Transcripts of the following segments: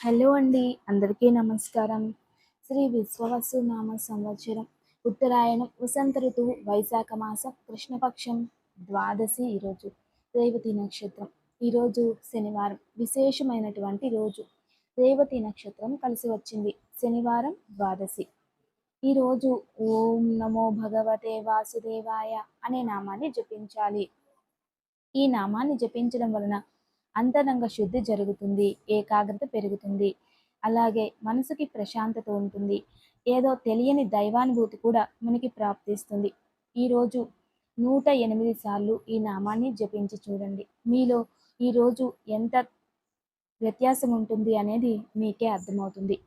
Hello అండి, అందరికీ నమస్కారం. శ్రీ విశ్వవసు నామ సంవత్సరం ఉత్తరాయణం వసంత ఋతువు వైశాఖ మాసం కృష్ణపక్షం ద్వాదశి ఈరోజు రేవతి నక్షత్రం. ఈరోజు శనివారం, విశేషమైనటువంటి రోజు. రేవతి నక్షత్రం కలిసి వచ్చింది. శనివారం ద్వాదశి. ఈరోజు ఓం నమో భగవతే వాసుదేవాయ అనే నామాన్ని జపించాలి. ఈ నామాన్ని జపించడం వలన అంతరంగ శుద్ధి జరుగుతుంది, ఏకాగ్రత పెరుగుతుంది, అలాగే మనసుకి ప్రశాంతత ఉంటుంది, ఏదో తెలియని దైవానుభూతి కూడా మనకి ప్రాప్తిస్తుంది. ఈరోజు 108 సార్లు ఈ నామాన్ని జపించి చూడండి. మీలో ఈరోజు ఎంత వ్యత్యాసం ఉంటుంది అనేది మీకే అర్థమవుతుంది.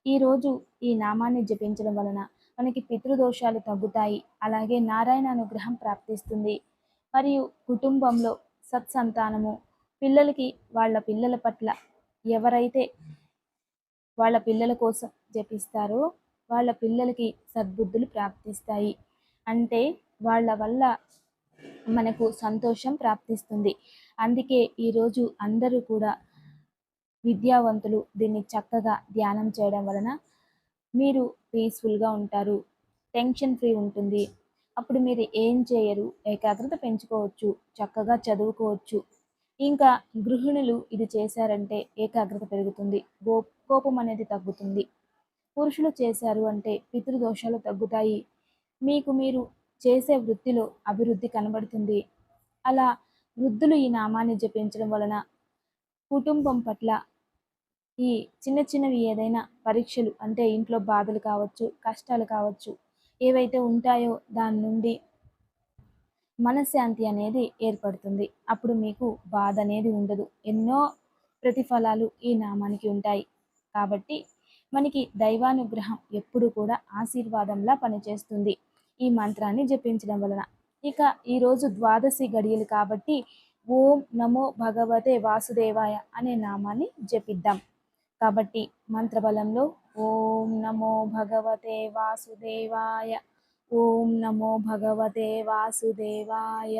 ఈరోజు ఈ నామాన్ని జపించడం వలన మనకి పితృదోషాలు తగ్గుతాయి, అలాగే నారాయణ అనుగ్రహం ప్రాప్తిస్తుంది, మరియు కుటుంబంలో సత్సంతానము, పిల్లలకి వాళ్ళ పిల్లల పట్ల ఎవరైతే వాళ్ళ పిల్లల కోసం జపిస్తారో వాళ్ళ పిల్లలకి సద్బుద్ధులు ప్రాప్తిస్తాయి. అంటే వాళ్ళ వల్ల మనకు సంతోషం ప్రాప్తిస్తుంది. అందుకే ఈరోజు అందరూ కూడా విద్యావంతులు దీన్ని చక్కగా ధ్యానం చేయడం వలన మీరు పీస్ఫుల్గా ఉంటారు, టెన్షన్ ఫ్రీ ఉంటుంది. అప్పుడు మీరు ఏం చేయరు, ఏకాగ్రత పెంచుకోవచ్చు, చక్కగా చదువుకోవచ్చు. ఇంకా గృహిణులు ఇది చేశారంటే ఏకాగ్రత పెరుగుతుంది, కోపం అనేది తగ్గుతుంది. పురుషులు చేశారు అంటే పితృదోషాలు తగ్గుతాయి, మీకు మీరు చేసే వృత్తిలో అభివృద్ధి కనబడుతుంది. అలా వృద్ధులు ఈ నామాన్ని జపించడం వలన కుటుంబం పట్ల ఈ చిన్న చిన్నవి ఏదైనా పరీక్షలు అంటే ఇంట్లో బాధలు కావచ్చు, కష్టాలు కావచ్చు, ఏవైతే ఉంటాయో దాని నుండి మనశ్శాంతి అనేది ఏర్పడుతుంది. అప్పుడు మీకు బాధ అనేది ఉండదు. ఎన్నో ప్రతిఫలాలు ఈ నామానికి ఉంటాయి. కాబట్టి మనకి దైవానుగ్రహం ఎప్పుడు కూడా ఆశీర్వాదంలా పనిచేస్తుంది ఈ మంత్రాన్ని జపించడం వలన. ఇక ఈరోజు ద్వాదశి గడియలు కాబట్టి ఓం నమో భగవతే వాసుదేవాయ అనే నామాన్ని జపిద్దాం. కాబట్టి మంత్రబలంలో ఓం నమో భగవతే వాసుదేవాయ, ఓం నమో భగవతే వాసుదేవాయ,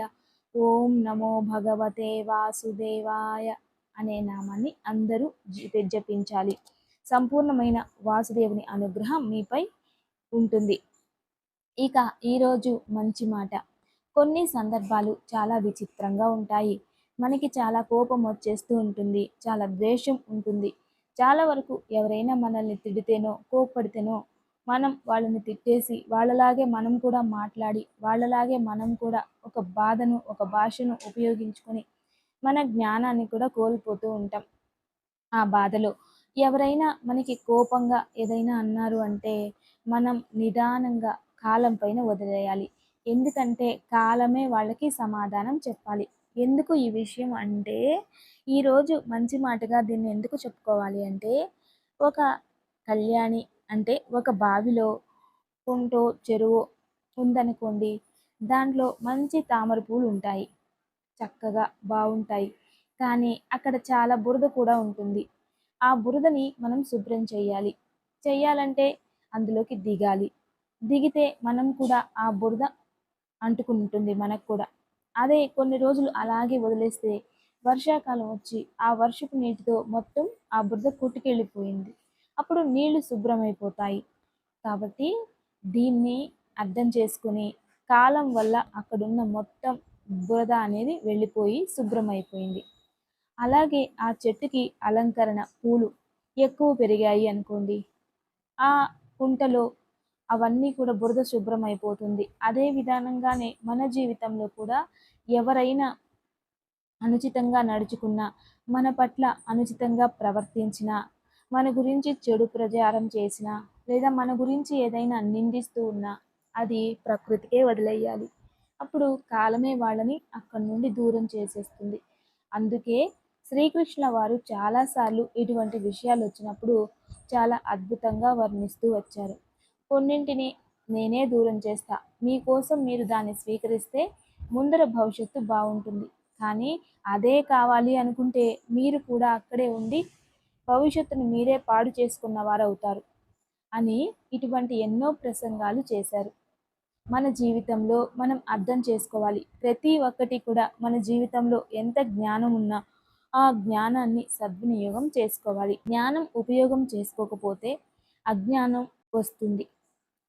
ఓం నమో భగవతే వాసుదేవాయ అనే నామాన్ని అందరూ జపించాలి. సంపూర్ణమైన వాసుదేవుని అనుగ్రహం మీపై ఉంటుంది. ఇక ఈరోజు మంచి మాట. కొన్ని సందర్భాలు చాలా విచిత్రంగా ఉంటాయి. మనకి చాలా కోపం వచ్చేస్తూ ఉంటుంది, చాలా ద్వేషం ఉంటుంది. చాలా వరకు ఎవరైనా మనల్ని తిడితేనో కోప్పడితేనో మనం వాళ్ళని తిట్టేసి వాళ్ళలాగే మనం కూడా మాట్లాడి వాళ్ళలాగే మనం కూడా ఒక బాధను ఒక భాషను ఉపయోగించుకొని మన జ్ఞానాన్ని కూడా కోల్పోతూ ఉంటాం. ఆ బాధలో ఎవరైనా మనకి కోపంగా ఏదైనా అన్నారు అంటే మనం నిదానంగా కాలం పైన వదిలేయాలి. ఎందుకంటే కాలమే వాళ్ళకి సమాధానం చెప్పాలి. ఎందుకు ఈ విషయం అంటే ఈరోజు మంచి మాటగా దీన్ని ఎందుకు చెప్పుకోవాలి అంటే ఒక కళ్యాణి అంటే ఒక బావిలో కుంటో చెరువు ఉందనుకోండి, దాంట్లో మంచి తామర పూలు ఉంటాయి, చక్కగా బాగుంటాయి. కానీ అక్కడ చాలా బురద కూడా ఉంటుంది. ఆ బురదని మనం శుభ్రం చేయాలి. చేయాలంటే అందులోకి దిగాలి. దిగితే మనం కూడా ఆ బురద అంటుకుంటుంది మనకు కూడా. అదే కొన్ని రోజులు అలాగే వదిలేస్తే వర్షాకాలం వచ్చి ఆ వర్షపు నీటితో మొత్తం ఆ బురద కొట్టుకెళ్ళిపోయింది. అప్పుడు నీళ్లు శుభ్రమైపోతాయి. కాబట్టి దీన్ని అర్థం చేసుకుని కాలం వల్ల అక్కడున్న మొత్తం బురద అనేది వెళ్ళిపోయి శుభ్రమైపోయింది. అలాగే ఆ చెట్టుకి అలంకరణ పూలు ఎక్కువ పెరిగాయి అనుకోండి, ఆ కుంటలో అవన్నీ కూడా బురద శుభ్రమైపోతుంది. అదే విధానంగానే మన జీవితంలో కూడా ఎవరైనా అనుచితంగా నడుచుకున్నా, మన పట్ల అనుచితంగా ప్రవర్తించినా, మన గురించి చెడు ప్రచారం చేసినా, లేదా మన గురించి ఏదైనా నిందిస్తూ ఉన్నా అది ప్రకృతికే వదిలేయాలి. అప్పుడు కాలమే వాళ్ళని అక్కడి నుండి దూరం చేసేస్తుంది. అందుకే శ్రీకృష్ణ వారు చాలాసార్లు ఇటువంటి విషయాలు వచ్చినప్పుడు చాలా అద్భుతంగా వర్ణిస్తూ వచ్చారు. కొన్నింటిని నేనే దూరం చేస్తా, మీకోసం మీరు దాన్ని స్వీకరిస్తే ముందర భవిష్యత్తు బాగుంటుంది. కానీ అదే కావాలి అనుకుంటే మీరు కూడా అక్కడే ఉండి భవిష్యత్తును మీరే పాడు చేసుకున్న వారు అవుతారు అని ఇటువంటి ఎన్నో ప్రసంగాలు చేశారు. మన జీవితంలో మనం అర్థం చేసుకోవాలి. ప్రతి ఒక్కటి కూడా మన జీవితంలో ఎంత జ్ఞానం ఉన్నా, ఆ జ్ఞానాన్ని సద్వినియోగం చేసుకోవాలి. జ్ఞానం ఉపయోగం చేసుకోకపోతే అజ్ఞానం వస్తుంది.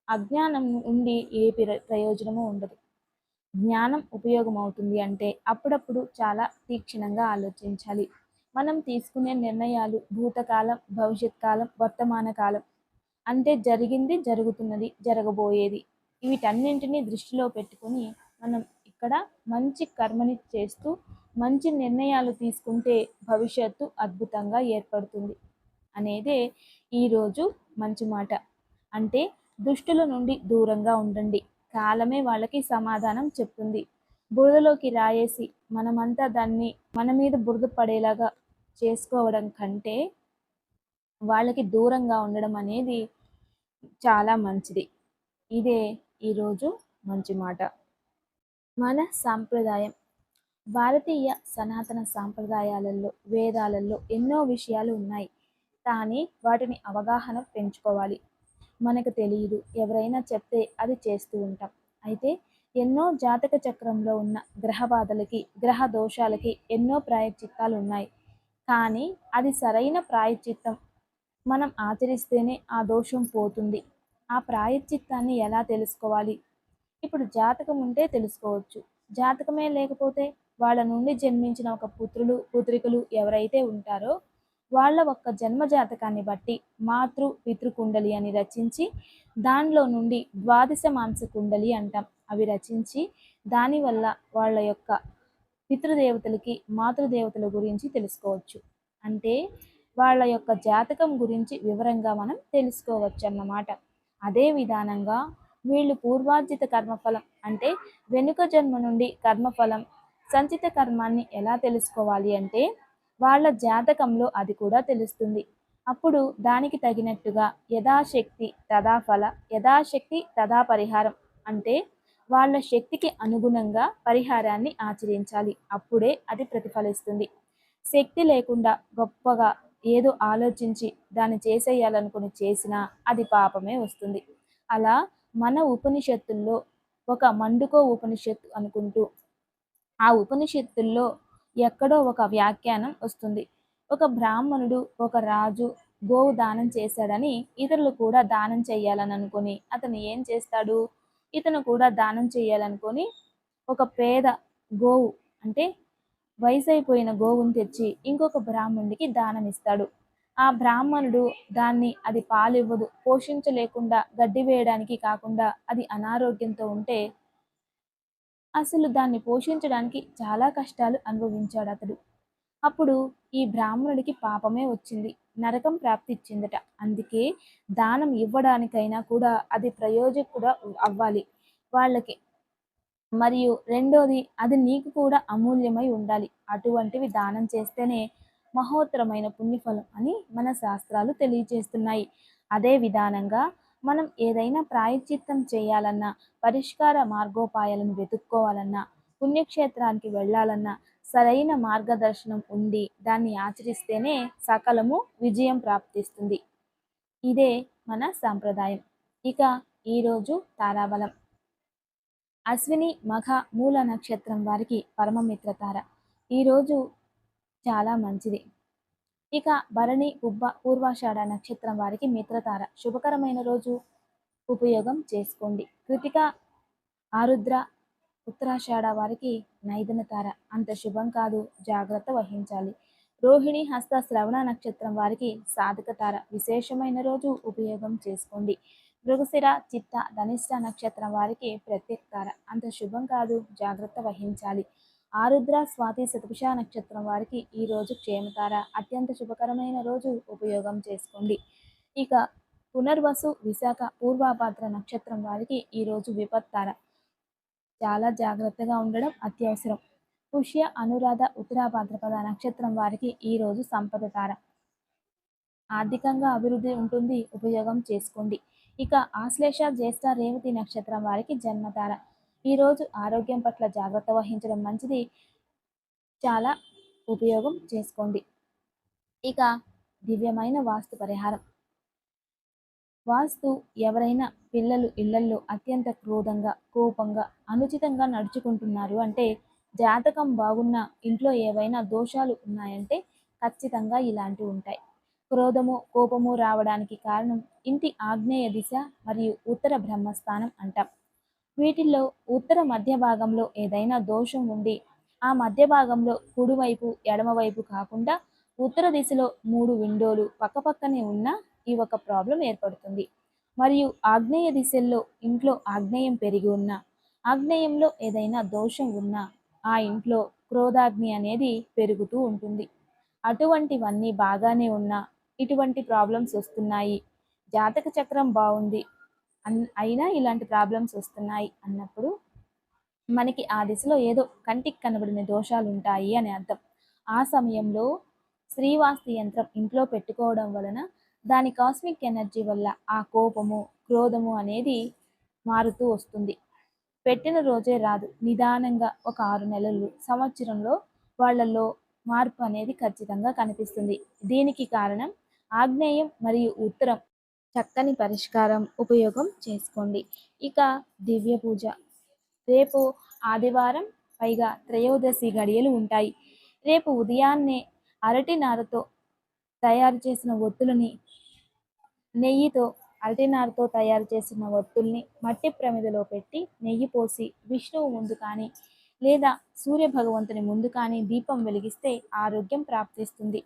అజ్ఞానం ఉండి ఏ ప్రయోజనము ఉండదు. జ్ఞానం ఉపయోగం అవుతుంది అంటే అప్పుడప్పుడు చాలా తీక్షణంగా ఆలోచించాలి. మనం తీసుకునే నిర్ణయాలు భూతకాలం, భవిష్యత్ కాలం, వర్తమాన కాలం అంటే జరిగింది, జరుగుతున్నది, జరగబోయేది. వీటన్నింటినీ దృష్టిలో పెట్టుకొని మనం ఇక్కడ మంచి కర్మని చేస్తూ మంచి నిర్ణయాలు తీసుకుంటే భవిష్యత్తు అద్భుతంగా ఏర్పడుతుంది అనేదే ఈరోజు మంచి మాట. అంటే దుష్టుల నుండి దూరంగా ఉండండి. కాలమే వాళ్ళకి సమాధానం చెప్తుంది. బురదలోకి రాయేసి మనమంతా దాన్ని మన మీద బురద పడేలాగా చేసుకోవడం కంటే వాళ్ళకి దూరంగా ఉండడం అనేది చాలా మంచిది. ఇదే ఈరోజు మంచి మాట. మన సాంప్రదాయం భారతీయ సనాతన సాంప్రదాయాలలో, వేదాలలో ఎన్నో విషయాలు ఉన్నాయి. కానీ వాటిని అవగాహన పెంచుకోవాలి. మనకు తెలియదు. ఎవరైనా చెప్తే అది చేస్తూ ఉంటాం. అయితే ఎన్నో జాతక చక్రంలో ఉన్న గ్రహ బాధలకి, గ్రహ దోషాలకి ఎన్నో ప్రాయశ్చిత్తాలు ఉన్నాయి. కానీ అది సరైన ప్రాయశ్చిత్తం మనం ఆచరిస్తేనే ఆ దోషం పోతుంది. ఆ ప్రాయశ్చిత్తాన్ని ఎలా తెలుసుకోవాలి? ఇప్పుడు జాతకం ఉంటే తెలుసుకోవచ్చు. జాతకమే లేకపోతే వాళ్ళ నుండి జన్మించిన ఒక పుత్రులు, పుత్రికలు ఎవరైతే ఉంటారో వాళ్ళ ఒక్క జన్మ జాతకాన్ని బట్టి మాతృ పితృ కుండలి అని రచించి దానిలో నుండి ద్వాదశ మాంస కుండలి అంటాం. అవి రచించి దానివల్ల వాళ్ళ యొక్క పితృదేవతలకి, మాతృదేవతల గురించి తెలుసుకోవచ్చు. అంటే వాళ్ళ యొక్క జాతకం గురించి వివరంగా మనం తెలుసుకోవచ్చు అన్నమాట. అదే విధానంగా వీళ్ళు పూర్వార్జిత కర్మఫలం అంటే వెనుక జన్మ నుండి కర్మఫలం, సంచిత కర్మాన్ని ఎలా తెలుసుకోవాలి అంటే వాళ్ళ జాతకంలో అది కూడా తెలుస్తుంది. అప్పుడు దానికి తగినట్టుగా యథాశక్తి తదా ఫల, యథాశక్తి తదా పరిహారం అంటే వాళ్ళ శక్తికి అనుగుణంగా పరిహారాన్ని ఆచరించాలి. అప్పుడే అది ప్రతిఫలిస్తుంది. శక్తి లేకుండా గొప్పగా ఏదో ఆలోచించి దాన్ని చేసేయాలనుకుని చేసినా అది పాపమే వస్తుంది. అలా మన ఉపనిషత్తుల్లో ఒక మండుకో ఉపనిషత్తు అనుకుంటూ ఆ ఉపనిషత్తుల్లో ఎక్కడో ఒక వ్యాఖ్యానం వస్తుంది. ఒక బ్రాహ్మణుడు, ఒక రాజు గోవు దానం చేశాడని ఇతరులు కూడా దానం చేయాలని అనుకొని అతను ఏం చేస్తాడు? ఇతను కూడా దానం చేయాలనుకొని ఒక పేద గోవు అంటే వయసైపోయిన గోవును తెచ్చి ఇంకొక బ్రాహ్మణుడికి దానం ఇస్తాడు. ఆ బ్రాహ్మణుడు దాన్ని అది పాలివ్వదు, పోషించలేకుండా గడ్డి వేయడానికి కాకుండా అది అనారోగ్యంతో ఉంటే అసలు దాన్ని పోషించడానికి చాలా కష్టాలు అనుభవించాడు అతడు. అప్పుడు ఈ బ్రాహ్మణుడికి పాపమే వచ్చింది. నరకం ప్రాప్తిచ్చిందట. అందుకే దానం ఇవ్వడానికైనా కూడా అది ప్రయోజకుడు అవ్వాలి వాళ్ళకి. మరియు రెండోది అది నీకు కూడా అమూల్యమై ఉండాలి. అటువంటివి దానం చేస్తేనే మహోత్తరమైన పుణ్యఫలం అని మన శాస్త్రాలు తెలియజేస్తున్నాయి. అదే విధానంగా మనం ఏదైనా ప్రాయశ్చిత్తం చేయాలన్నా, పరిష్కార మార్గోపాయాలను వెతుక్కోవాలన్నా, పుణ్యక్షేత్రానికి వెళ్ళాలన్నా సరైన మార్గదర్శనం ఉండి దాన్ని ఆచరిస్తేనే సకలము విజయం ప్రాప్తిస్తుంది. ఇదే మన సాంప్రదాయం. ఇక ఈరోజు తారాబలం అశ్విని మఖ మూల నక్షత్రం వారికి పరమమిత్ర తార ఈరోజు చాలా మంచిది. ఇక భరణి ఉబ్బ పూర్వాషాఢ నక్షత్రం వారికి మిత్రతార శుభకరమైన రోజు, ఉపయోగం చేసుకోండి. కృతిక ఆరుద్ర ఉత్తరాషాఢ వారికి నైదన తార అంత శుభం కాదు, జాగ్రత్త వహించాలి. రోహిణి హస్త శ్రవణ నక్షత్రం వారికి సాధక తార విశేషమైన రోజు, ఉపయోగం చేసుకోండి. మృగశిర చిత్త ధనిష్ట నక్షత్రం వారికి ప్రత్యేక తార అంత శుభం కాదు, జాగ్రత్త వహించాలి. ఆరుద్ర స్వాతి శతభిష నక్షత్రం వారికి ఈ రోజు క్షేమతార అత్యంత శుభకరమైన రోజు, ఉపయోగం చేసుకోండి. ఇక పునర్వసు విశాఖ పూర్వభాద్ర నక్షత్రం వారికి ఈరోజు విపత్తార చాలా జాగ్రత్తగా ఉండడం అత్యవసరం. పుష్య అనురాధ ఉత్తరాభాద్రపద నక్షత్రం వారికి ఈరోజు సంపద తార ఆర్థికంగా అభివృద్ధి ఉంటుంది, ఉపయోగం చేసుకోండి. ఇక ఆశ్లేష జ్యేష్ఠ రేవతి నక్షత్రం వారికి జన్మతార ఈరోజు ఆరోగ్యం పట్ల జాగ్రత్త వహించడం మంచిది, చాలా ఉపయోగం చేసుకోండి. ఇక దివ్యమైన వాస్తు పరిహారం వాస్తు ఎవరైనా పిల్లలు ఇళ్లల్లో అత్యంత క్రోధంగా, కోపంగా, అనుచితంగా నడుచుకుంటున్నారు అంటే, జాతకం బాగున్న ఇంట్లో ఏవైనా దోషాలు ఉన్నాయంటే ఖచ్చితంగా ఇలాంటివి ఉంటాయి. క్రోధము, కోపము రావడానికి కారణం ఇంటి ఆగ్నేయ దిశ మరియు ఉత్తర బ్రహ్మస్థానం అంటాం. వీటిల్లో ఉత్తర మధ్య భాగంలో ఏదైనా దోషం ఉండి, ఆ మధ్య భాగంలో కుడివైపు, ఎడమవైపు కాకుండా ఉత్తర దిశలో 3 విండోలు పక్కపక్కనే ఉన్నా ఈ ఒక ప్రాబ్లం ఏర్పడుతుంది. మరియు ఆగ్నేయ దిశల్లో ఇంట్లో ఆగ్నేయం పెరిగి ఉన్నా, ఆగ్నేయంలో ఏదైనా దోషం ఉన్నా ఆ ఇంట్లో క్రోధాగ్ని అనేది పెరుగుతూ ఉంటుంది. అటువంటివన్నీ బాగానే ఉన్నా ఇటువంటి ప్రాబ్లమ్స్ వస్తున్నాయి. జాతక చక్రం బావుంది. అయినా ఇలాంటి ప్రాబ్లమ్స్ వస్తున్నాయి అన్నప్పుడు మనకి ఆ దిశలో ఏదో కంటికి కనబడిన దోషాలుంటాయి అని అర్థం. ఆ సమయంలో శ్రీవాస్తు యంత్రం ఇంట్లో పెట్టుకోవడం వలన దాని కాస్మిక్ ఎనర్జీ వల్ల ఆ కోపము, క్రోధము అనేది మారుతూ వస్తుంది. పెట్టిన రోజే రాదు. నిదానంగా ఒక 6 నెలలు, సంవత్సరంలో వాళ్ళల్లో మార్పు అనేది ఖచ్చితంగా కనిపిస్తుంది. దీనికి కారణం ఆగ్నేయం మరియు ఉత్తరం చక్కని పరిష్కారం ఉపయోగం చేసుకోండి. ఇక దివ్య పూజ రేపు ఆదివారం, పైగా త్రయోదశి గడియలు ఉంటాయి. రేపు ఉదయాన్నే అరటి నారతో తయారు చేసిన ఒత్తులని, నెయ్యితో అరటినారతో తయారు చేసిన ఒత్తుల్ని మట్టి ప్రమిదలో పెట్టి నెయ్యి పోసి విష్ణువు ముందు కానీ లేదా సూర్య భగవంతుని ముందు కానీ దీపం వెలిగిస్తే ఆరోగ్యం ప్రాప్తిస్తుంది.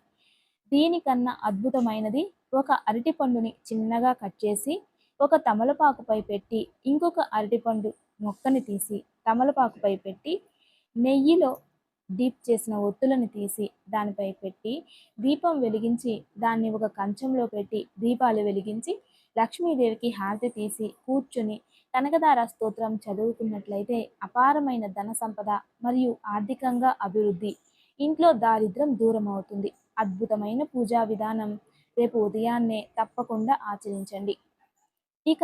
దీనికన్నా అద్భుతమైనది, ఒక అరటిపండుని చిన్నగా కట్ చేసి ఒక తమలపాకుపై పెట్టి ఇంకొక అరటిపండు మొక్కని తీసి తమలపాకుపై పెట్టి నెయ్యిలో డీప్ చేసిన ఒత్తులను తీసి దానిపై పెట్టి దీపం వెలిగించి దాన్ని ఒక కంచంలో పెట్టి దీపాలు వెలిగించి లక్ష్మీదేవికి హారతి తీసి కూర్చుని కనకదార స్తోత్రం చదువుకున్నట్లయితే అపారమైన ధన సంపద మరియు ఆర్థికంగా అభివృద్ధి, ఇంట్లో దారిద్ర్యం దూరం అవుతుంది. అద్భుతమైన పూజా విధానం రేపు ఉదయాన్నే తప్పకుండా ఆచరించండి. ఇక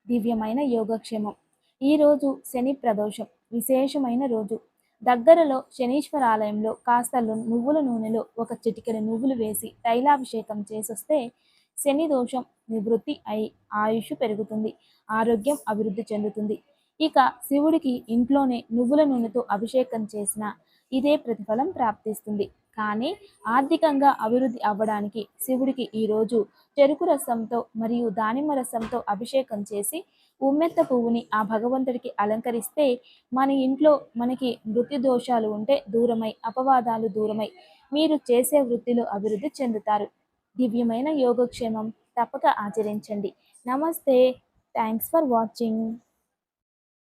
దివ్యమైన యోగక్షేమం. ఈరోజు శని ప్రదోషం, విశేషమైన రోజు. దగ్గరలో శనీశ్వర ఆలయంలో కాస్త నువ్వుల నూనెలో ఒక చిటికెడు నువ్వులు వేసి తైలాభిషేకం చేసొస్తే శని దోషం నివృత్తి అయి ఆయుష్ పెరుగుతుంది, ఆరోగ్యం అభివృద్ధి చెందుతుంది. ఇక శివుడికి ఇంట్లోనే నువ్వుల నూనెతో అభిషేకం చేసిన ఇదే ప్రతిఫలం ప్రాప్తిస్తుంది. కానీ ఆర్థికంగా అభివృద్ధి అవ్వడానికి శివుడికి ఈరోజు చెరుకు రసంతో మరియు దానిమ్మ రసంతో అభిషేకం చేసి ఉమ్మెత్త పువ్వుని ఆ భగవంతుడికి అలంకరిస్తే మన ఇంట్లో మనకి వృత్తి దోషాలు ఉంటే దూరమై, అపవాదాలు దూరమై మీరు చేసే వృత్తిలో అభివృద్ధి చెందుతారు. దివ్యమైన యోగక్షేమం తప్పక ఆచరించండి. నమస్తే. Thanks for watching.